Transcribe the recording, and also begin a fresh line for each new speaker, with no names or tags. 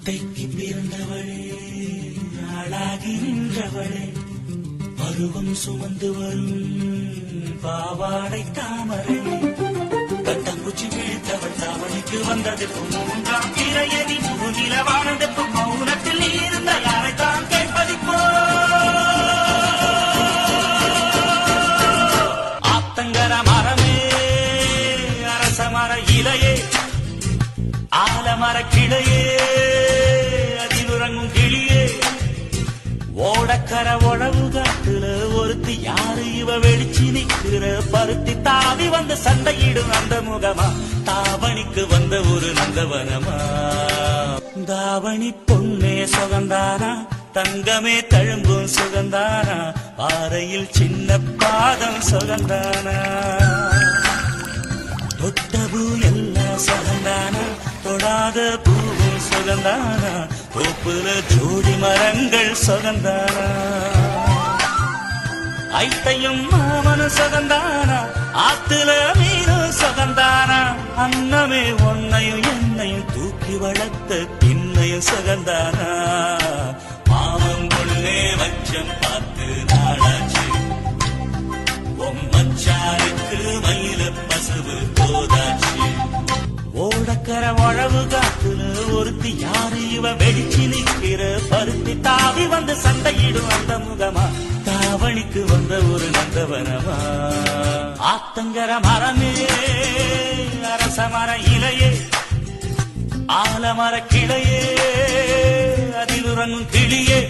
அத்தைக்கு பிறந்தவளே, நாளாகி நின்றவளே, பருவம் சுமந்து வரும் பாவாடை தாமரை, கட்டங்குச்சி விழுத்தவள் தாவணிக்கு வந்ததெப்பும் மூன்றாம் திரையடி நிலவானதெப்பும் மௌனத்தில் இருந்த யாரைத்தான் கேட்பதிப்போ. ஆத்தங்கர மரமே, அரச மர இலையே, ஆலமர கிளையே, அதில் உறங்கும் கிளியே, ஓடக்கர உழவு காட்டுல ஒருத்தி யாரு இவ வெளிச்சி நிக்கிற பருத்தி தாவி வந்து சண்டையிடும் அந்த முகமா, தாவணிக்கு வந்த ஒரு நந்தவனமா. தாவணி பொண்ணே சுகந்தானா, தங்கமே தழும்பும் சுகந்தானா, பாறையில் சின்ன பாதம் சுகந்தானா, தொட்ட பூ எல்லாம் சுகந்தானா, தொடாத பூவும் சுகந்தானா, தோப்புல ஜோடி மரங்கள் சுகந்தானா, ஐத்தையும் மாமனும் சுகந்தானா, ஆத்துல மீனும் சுகந்தானா, அன்னமே ஒன்னையும் என்னையும் தூக்கி வளர்த்த திண்ணையும் சுகந்தானா, மாமன் உள்ளே வச்சம் பார்த்து நாளாச்சு, பொம்மச்சாருக்கு மயில பசுவு போதாச்சு, ஓடக்கர உழவு காத்துல ஒருத்தி யாரு இவ வெடிச்சு நிக்கிற பருத்தி தாவி வந்து சண்டையிடும் அந்த முகமா, தாவணிக்கு வந்த ஒரு நந்தவனமா. ஆத்தங்கர மரமே, அரச மர இலையே, ஆலமர கிளையே, அதில் உறங்கும் கிளியே,